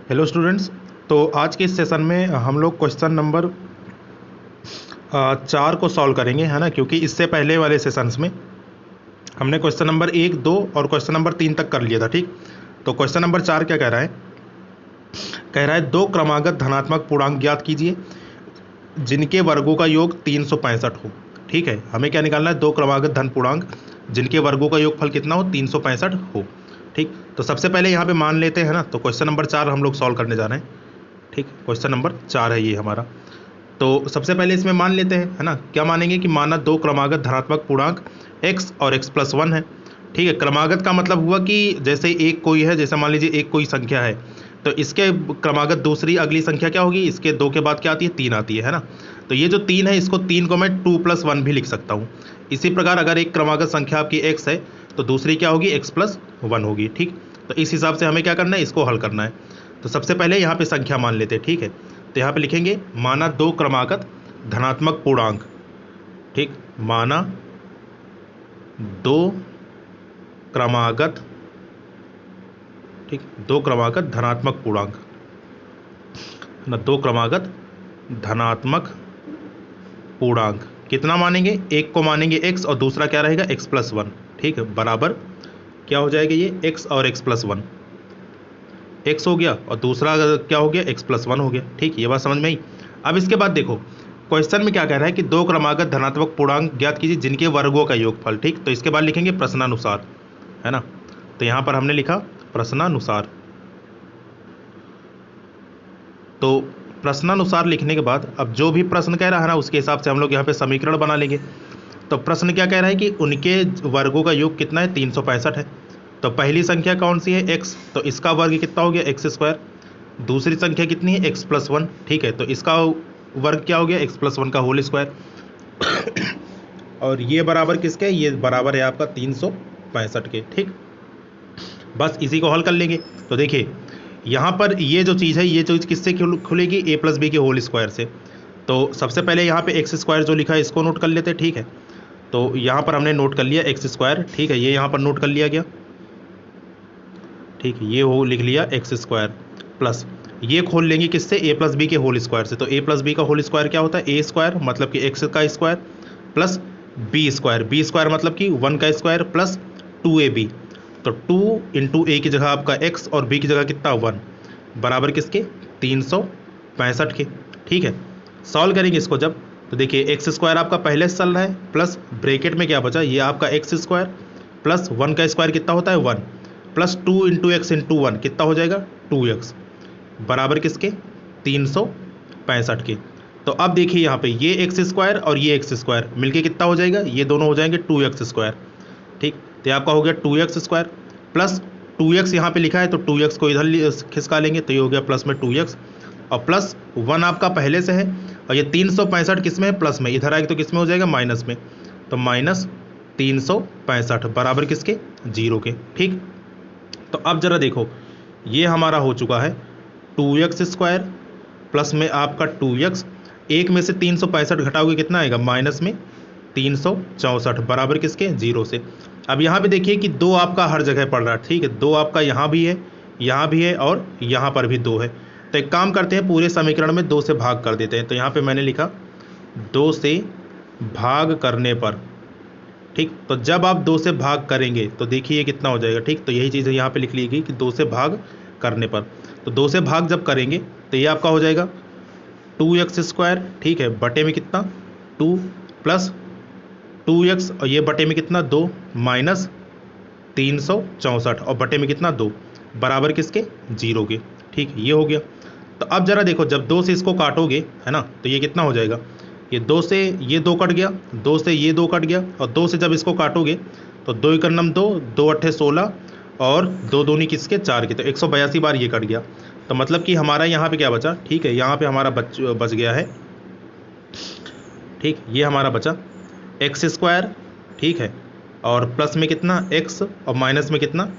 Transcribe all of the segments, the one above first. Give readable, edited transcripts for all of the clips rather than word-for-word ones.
Hello students. तो आज के इस सेशन में हम लोग क्वेश्चन नंबर 4 को सॉल्व करेंगे, है ना। क्योंकि इससे पहले वाले सेशंस में हमने क्वेश्चन नंबर 1, 2 और क्वेश्चन नंबर 3 तक कर लिया था, ठीक। तो क्वेश्चन नंबर 4 क्या कह रहा है? कह रहा है दो क्रमागत धनात्मक पूर्णांक ज्ञात कीजिए जिनके वर्गों का योग 365 हो। ठीक है, हमें क्या निकालना है? दो क्रमागत धन पूर्णांक जिनके वर्गों का योगफल कितना हो? 365 हो। ठीक, तो सबसे पहले यहाँ पे मान लेते हैं ना। तो क्वेश्चन नंबर 4 हम लोग सॉल्व करने जा रहे हैं। ठीक, क्वेश्चन नंबर 4 है ये हमारा। तो सबसे पहले इसमें मान लेते हैं, है ना। क्या मानेंगे कि माना दो क्रमागत धनात्मक पूर्णांक x और x+1 है। ठीक है, क्रमागत का मतलब हुआ कि जैसे एक कोई है, जैसे मान लीजिए एक कोई संख्या है, तो इसके क्रमागत दूसरी अगली संख्या क्या होगी? इसके 2 के बाद क्या आती है? 3 आती है ना। तो ये जो 3 है, इसको 3 को मैं 2+1 भी लिख सकता हूँ। इसी प्रकार अगर एक क्रमागत संख्या आपकी x है तो दूसरी क्या होगी? x+1 होगी। ठीक, तो इस हिसाब से हमें क्या करना है? इसको हल करना है। तो सबसे पहले यहाँ पे संख्या मान लेते हैं। ठीक है, तो यहाँ पे लिखेंगे माना दो क्रमागत धनात्मक पूर्णांक। ठीक, माना दो क्रमागत, ठीक, दो क्रमागत धनात्मक पूर्णांक ना, दो क्रमागत धनात्मक पूर्णांक। कितना मानेंगे? एक को मानेंगे x और दूसरा क्या रहेगा? x+1। ठीक है, बराबर क्या हो जाएगा? ये x और x+1, x हो गया और दूसरा क्या हो गया? x+1 हो गया। ठीक, ये बात समझ में आई। अब इसके बाद देखो क्वेश्चन में क्या कह रहा है कि दो क्रमागत धनात्मक पूर्णांक ज्ञात कीजिए जिनके वर्गों का योगफल। ठीक, तो इसके बाद लिखेंगे प्रश्नानुसार, है ना। तो यहाँ पर हमने लिखा प्रश्नानुसार। तो प्रश्नानुसार लिखने के बाद अब जो भी प्रश्न कह रहा है ना, उसके हिसाब से हम लोग यहाँ पे समीकरण बना लेंगे। तो प्रश्न क्या कह रहा है कि उनके वर्गों का योग कितना है? 365 है। तो पहली संख्या कौन सी है? x, तो इसका वर्ग कितना हो गया? x²। दूसरी संख्या कितनी है? x+1। ठीक है, तो इसका वर्ग क्या हो गया? x+1 का होल स्क्वायर। और ये बराबर किसके? ये बराबर है आपका 365 के। ठीक, बस इसी को हल कर लेंगे। तो देखिए यहाँ पर ये जो चीज़ है, ये चीज़ किससे खुलेगी? a+b के होल स्क्वायर से। तो सबसे पहले यहाँ पे x² जो लिखा है इसको नोट कर लेते हैं। ठीक है, तो यहाँ पर हमने नोट कर लिया x²। ठीक है, ये यहाँ पर नोट कर लिया गया। ठीक, ये हो लिख लिया x² प्लस ये खोल लेंगे किससे? a+b के होल स्क्वायर से। तो a+b का होल स्क्वायर क्या होता है? a² मतलब कि x का स्क्वायर प्लस b² मतलब कि 1 का स्क्वायर प्लस 2ab। तो 2 इंटू a की जगह आपका x और b की जगह कितना? 1, बराबर किसके? 365 के। ठीक है, सॉल्व करेंगे इसको जब, तो देखिए x² आपका पहले से चल रहा है प्लस ब्रैकेट में क्या बचा? ये आपका x² प्लस 1 का स्क्वायर कितना होता है? 1 प्लस 2 इंटू एक्स इंटू 1 कितना हो जाएगा? 2x, बराबर किसके? 365 के। तो अब देखिए यहाँ पे ये x² और ये x² मिलके कितना हो जाएगा? ये दोनों हो जाएंगे 2x²। ठीक, तो आपका हो गया 2x² प्लस 2x यहाँ पे लिखा है तो 2x को इधर खिसका लेंगे तो ये हो गया प्लस में 2x और प्लस 1 आपका पहले से है और ये 365 किस में है? प्लस में। इधर आएगा तो किस में हो जाएगा? माइनस में। तो माइनस 365 बराबर किसके? 0 के। ठीक, तो अब जरा देखो ये हमारा हो चुका है 2x² प्लस में आपका 2x, एक में से 365 घटाओगे कितना आएगा? माइनस में 364 बराबर किसके? 0 से। अब यहाँ पे देखिए कि 2 आपका हर जगह पड़ रहा है। ठीक है, 2 आपका यहाँ भी है, यहाँ भी है और यहाँ पर भी 2 है। तो एक काम करते हैं, पूरे समीकरण में 2 से भाग कर देते हैं। तो यहाँ पे मैंने लिखा 2 से भाग करने पर। ठीक, तो जब आप 2 से भाग करेंगे तो देखिए कितना हो जाएगा। ठीक, तो यही चीज़ यहाँ पे लिख ली गई कि 2 से भाग करने पर। तो 2 से भाग जब करेंगे तो ये आपका हो जाएगा 2x²। ठीक है, बटे में कितना? 2 प्लस 2x और ये बटे में कितना? 2 माइनस 364 और बटे में कितना? 2 बराबर किसके? 0 के। ठीक, ये हो गया। तो अब जरा देखो जब 2 से इसको काटोगे, है ना, तो ये कितना हो जाएगा? ये 2 से ये 2 कट गया, 2 से ये 2 कट गया और 2 से जब इसको काटोगे तो 2 × 9 2, 2 × 8 16 और 2 दूनी किसके? 4 के। तो 182 बार ये कट गया। तो मतलब कि हमारा यहाँ पे क्या बचा? ठीक है, यहाँ पे हमारा बच गया है। ठीक, ये हमारा बचा x²। ठीक है, और प्लस में कितना? x और माइनस में कितना?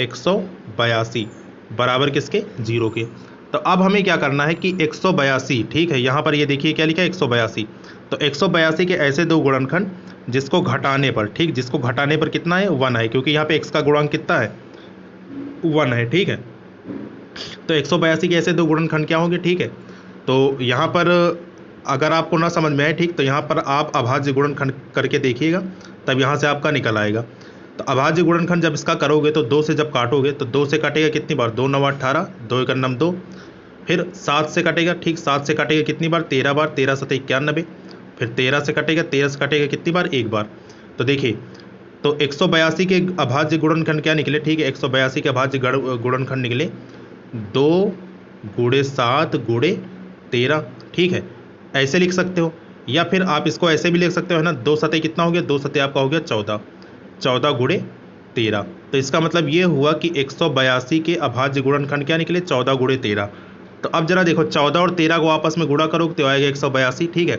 182 बराबर किसके? 0 के। तो अब हमें क्या करना है कि 182, ठीक है, यहाँ पर ये देखिए क्या लिखा है? 182। तो 182 के ऐसे दो गुणनखंड जिसको घटाने पर, ठीक, जिसको घटाने पर कितना है? 1 है, क्योंकि यहाँ पे x का गुणांक कितना है? 1 है। ठीक है, तो 182 के ऐसे दो गुणनखंड क्या होंगे, ठीक है। तो यहाँ पर अगर आपको ना समझ में आए, ठीक, तो यहाँ पर आप अभाज्य गुणनखंड करके देखिएगा, तब यहाँ से आपका निकल आएगा। तो अभाज्य गुणनखंड जब इसका करोगे तो 2 से जब काटोगे तो 2 से कटेगा कितनी बार, 2 9 18, 2 1 9 2, फिर 7 से कटेगा, ठीक, 7 से कटेगा कितनी बार, 13 बार, 13 7 91, फिर 13 से कटेगा, 13 से कटेगा कितनी बार, 1 बार। तो देखिए, तो 182 के अभाज्य गुणनखंड क्या निकले, ठीक है, 182 के अभाज्य गुणनखंड निकले 2 × 7 × 13, ठीक है, ऐसे लिख सकते हो। या फिर आप इसको ऐसे भी लिख सकते हो, है ना, 2 सतह कितना हो गया, 2 सतह आपका हो गया 14, 14 × 13। तो इसका मतलब ये हुआ कि 182 के अभाज्य गुणनखंड क्या निकले, 14 × 13। तो अब जरा देखो, 14 और 13 को आपस में गुणा करोगे तो आएगा 182, ठीक है,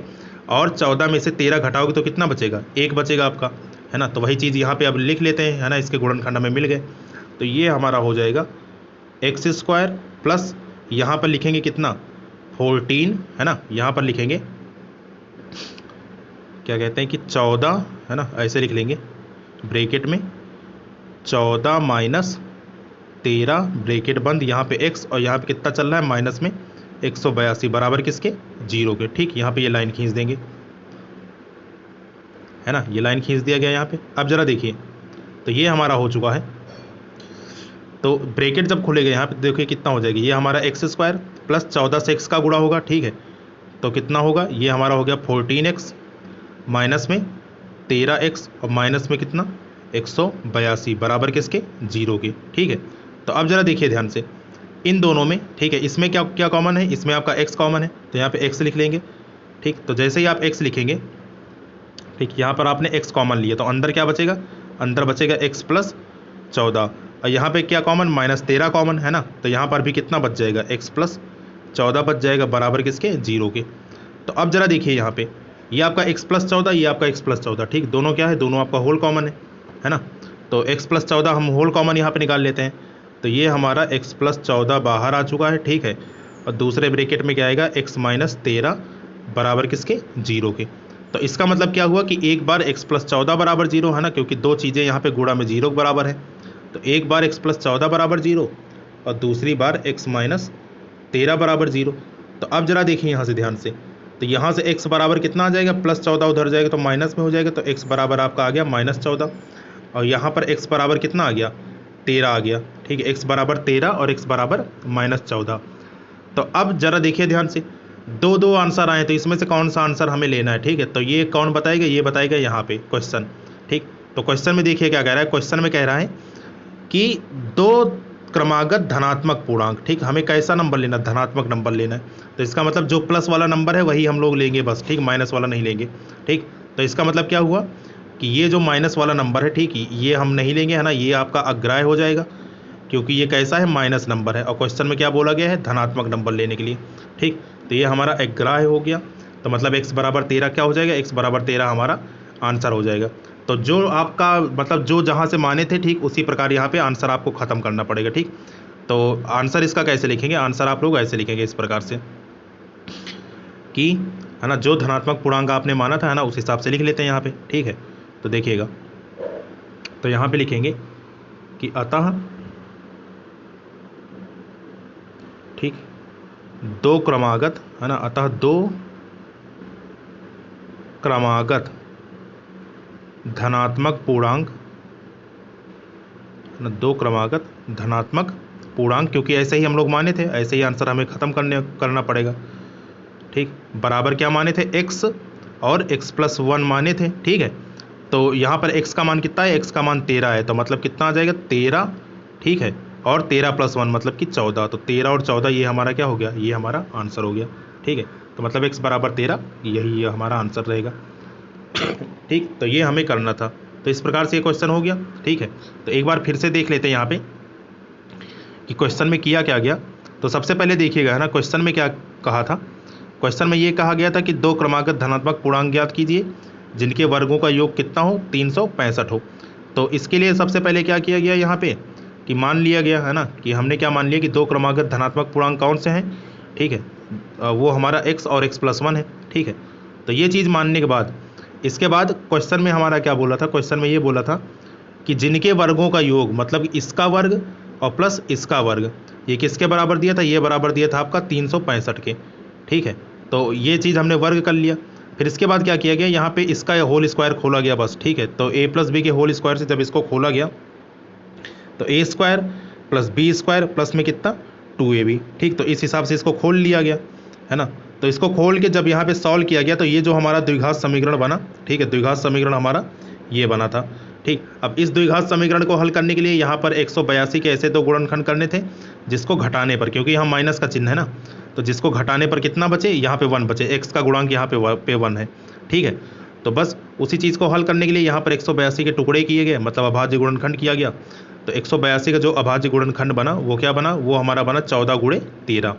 और 14 में से 13 घटाओगे तो कितना बचेगा, 1 बचेगा आपका, है ना। तो वही चीज़ यहाँ पे अब लिख लेते हैं, है ना, इसके गुणनखंड हमें मिल गए। तो ये हमारा हो जाएगा x² प्लस यहाँ पर लिखेंगे कितना, 14, है ना, यहाँ पर लिखेंगे क्या कहते हैं कि 14, है ना, ऐसे लिख लेंगे ब्रैकेट में 14 माइनस 13 ब्रैकेट बंद, यहाँ पे x और यहाँ पे कितना चल रहा है माइनस में 182 बराबर किसके, 0 के, ठीक। यहाँ पे ये लाइन खींच देंगे, है ना, ये लाइन खींच दिया गया यहाँ पे। अब जरा देखिए, तो ये हमारा हो चुका है। तो ब्रैकेट जब खुलेगा यहाँ पे देखिए कितना हो जाएगी, ये हमारा x² प्लस 14 से x का गुणा होगा, ठीक है, तो कितना होगा, ये हमारा हो गया 14x माइनस में 13x और माइनस में कितना 182 बराबर किसके, 0 के, ठीक है। तो अब जरा देखिए ध्यान से इन दोनों में, ठीक है, इसमें क्या क्या कॉमन है, इसमें आपका x कॉमन है, तो यहाँ पे x लिख लेंगे, ठीक। तो जैसे ही आप x लिखेंगे, ठीक, यहाँ पर आपने x कॉमन लिया तो अंदर क्या बचेगा, अंदर बचेगा x प्लस 14, और यहाँ पे क्या कॉमन, -13 कॉमन, है ना, तो यहाँ पर भी कितना बच जाएगा, x प्लस 14 बच जाएगा बराबर किसके, 0 के। तो अब जरा देखिए यहाँ पे ये आपका x प्लस 14, ये आपका x प्लस 14, ठीक, दोनों क्या है, दोनों आपका होल कॉमन है ना। तो x प्लस 14 हम होल कॉमन यहाँ पे निकाल लेते हैं, तो ये हमारा x प्लस 14 बाहर आ चुका है, ठीक है, और दूसरे ब्रैकेट में क्या आएगा, x माइनस 13 बराबर किसके, 0 के। तो इसका मतलब क्या हुआ कि एक बार x प्लस 14 बराबर 0, है ना, क्योंकि दो चीज़ें यहाँ पे गुणा में 0 बराबर है, तो एक बार x प्लस 14 बराबर 0 और दूसरी बार x माइनस 13 बराबर 0। तो अब जरा देखिए यहाँ से ध्यान से, तो यहाँ से x बराबर कितना आ जाएगा, प्लस 14 उधर जाएगा तो माइनस में हो जाएगा, तो x बराबर आपका आ गया -14, और यहाँ पर x बराबर कितना आ गया, 13 आ गया, ठीक है, x बराबर 13 और x बराबर -14। तो अब जरा देखिए ध्यान से, दो दो आंसर आए, तो इसमें से कौन सा आंसर हमें लेना है, ठीक है। तो ये कौन बताएगा, ये बताएगा यहाँ पे क्वेश्चन, ठीक। तो क्वेश्चन में देखिए क्या कह रहा है, क्वेश्चन में कह रहा है कि 2 क्रमागत धनात्मक पूर्णांक, ठीक, हमें कैसा नंबर लेना, धनात्मक नंबर लेना है, तो इसका मतलब जो प्लस वाला नंबर है वही हम लोग लेंगे बस, ठीक, माइनस वाला नहीं लेंगे, ठीक। तो इसका मतलब क्या हुआ कि ये जो माइनस वाला नंबर है, ठीक, ये हम नहीं लेंगे, है ना, ये आपका अग्राह्य हो जाएगा, क्योंकि ये कैसा है, माइनस नंबर है, और क्वेश्चन में क्या बोला गया है, धनात्मक नंबर लेने के लिए, ठीक। तो ये हमारा अग्राह्य हो गया, तो मतलब x बराबर 13 क्या हो जाएगा, x बराबर 13 हमारा आंसर हो जाएगा। तो जो आपका मतलब जो जहाँ से माने थे, ठीक, उसी प्रकार यहाँ पे आंसर आपको ख़त्म करना पड़ेगा, ठीक। तो आंसर इसका कैसे लिखेंगे, आंसर आप लोग ऐसे लिखेंगे इस प्रकार से कि, है ना, जो धनात्मक पूर्णांक आपने माना था, है ना, उस हिसाब से लिख लेते हैं यहाँ पे, ठीक है। तो देखिएगा, तो यहाँ पे लिखेंगे कि अतः, ठीक, 2 क्रमागत, है ना, अतः 2 क्रमागत धनात्मक पूर्णांक, 2 क्रमागत धनात्मक पूर्णांक, क्योंकि ऐसे ही हम लोग माने थे, ऐसे ही आंसर हमें ख़त्म करना पड़ेगा, ठीक। बराबर क्या माने थे, x और x प्लस 1 माने थे, ठीक है। तो यहाँ पर x का मान कितना है, x का मान 13 है, तो मतलब कितना आ जाएगा 13, ठीक है, और 13 प्लस 1 मतलब कि 14, तो 13 और 14 ये हमारा क्या हो गया, ये हमारा आंसर हो गया, ठीक है। तो मतलब x बराबर 13, यही ये हमारा आंसर रहेगा, ठीक। तो ये हमें करना था, तो इस प्रकार से ये क्वेश्चन हो गया, ठीक है। तो एक बार फिर से देख लेते हैं यहाँ पे कि क्वेश्चन में किया क्या गया। तो सबसे पहले देखिएगा, है ना, क्वेश्चन में क्या कहा था, क्वेश्चन में ये कहा गया था कि 2 क्रमागत धनात्मक पूर्णांक ज्ञात कीजिए जिनके वर्गों का योग कितना हो, 365 हो। तो इसके लिए सबसे पहले क्या किया गया यहाँ पे कि मान लिया गया, है ना, कि हमने क्या मान लिया कि 2 क्रमागत धनात्मक पूर्णांक कौन से हैं, ठीक है, वो हमारा x और x प्लस 1 है, ठीक है। तो ये चीज़ मानने के बाद इसके बाद क्वेश्चन में हमारा क्या बोला था, क्वेश्चन में ये बोला था कि जिनके वर्गों का योग, मतलब इसका वर्ग और प्लस इसका वर्ग, ये किसके बराबर दिया था, ये बराबर दिया था आपका 365 के। ठीक है, तो ये चीज़ हमने वर्ग कर लिया। फिर इसके बाद क्या किया गया, यहाँ पे इसका होल स्क्वायर खोला गया बस। ठीक है, तो ए प्लस बी के होल स्क्वायर से जब इसको खोला गया तो A square plus B square plus में कितना 2ab। ठीक, तो इस हिसाब से इसको खोल लिया गया है ना। तो इसको खोल के जब यहाँ पे सॉल्व किया गया तो ये जो हमारा द्विघात समीकरण बना, ठीक है, द्विघात समीकरण हमारा ये बना था। ठीक, अब इस द्विघात समीकरण को हल करने के लिए यहाँ पर 182 के ऐसे दो गुणनखंड करने थे जिसको घटाने पर, क्योंकि यहाँ माइनस का चिन्ह है ना, तो जिसको घटाने पर कितना बचे, यहाँ पे 1 बचे, x का गुणांक यहाँ पे 1 है। ठीक है, तो बस उसी चीज़ को हल करने के लिए यहाँ पर 182 के टुकड़े किए गए, मतलब अभाज्य गुणनखंड किया गया। तो 182 का जो अभाज्य गुणनखंड बना वो क्या बना, वो हमारा बना 14 गुणे 13।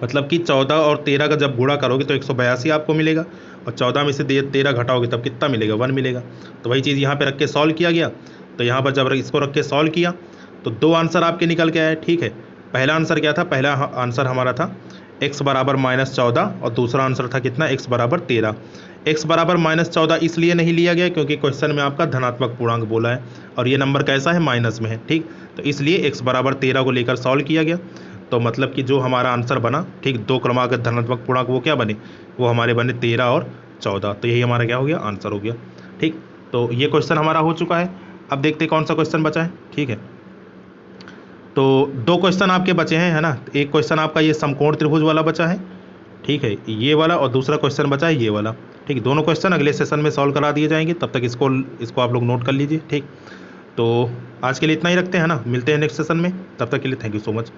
मतलब कि 14 और 13 का जब गुणा करोगे तो 182 आपको मिलेगा, और 14 में से 13 घटाओगे तब कितना मिलेगा, 1 मिलेगा। तो वही चीज़ यहाँ पे रख के सॉल्व किया गया। तो यहाँ पर जब इसको रख के सॉल्व किया तो दो आंसर आपके निकल के आए। ठीक है, पहला आंसर क्या था, पहला आंसर हमारा था x बराबर -14 और दूसरा आंसर था कितना, x बराबर 13। x बराबर -14 इसलिए नहीं लिया गया क्योंकि क्वेश्चन में आपका धनात्मक पूर्णांक बोला है और ये नंबर कैसा है, माइनस में है। ठीक, तो इसलिए x बराबर 13 को लेकर सॉल्व किया गया। तो मतलब कि जो हमारा आंसर बना, ठीक, दो क्रमागत धनात्मक पूर्णांक वो क्या बने, वो हमारे बने 13 और 14। तो यही हमारा क्या हो गया, आंसर हो गया। ठीक, तो ये क्वेश्चन हमारा हो चुका है। अब देखते कौन सा क्वेश्चन बचा है। ठीक है, तो दो क्वेश्चन आपके बचे हैं, है ना। एक क्वेश्चन आपका ये समकोण त्रिभुज वाला बचा है, ठीक है, ये वाला, और दूसरा क्वेश्चन बचा है ये वाला। ठीक, दोनों क्वेश्चन अगले सेशन में सॉल्व करा दिए जाएंगे, तब तक इसको आप लोग नोट कर लीजिए। ठीक, तो आज के लिए इतना ही रखते हैं ना, मिलते हैं नेक्स्ट सेशन में, तब तक के लिए थैंक यू सो मच।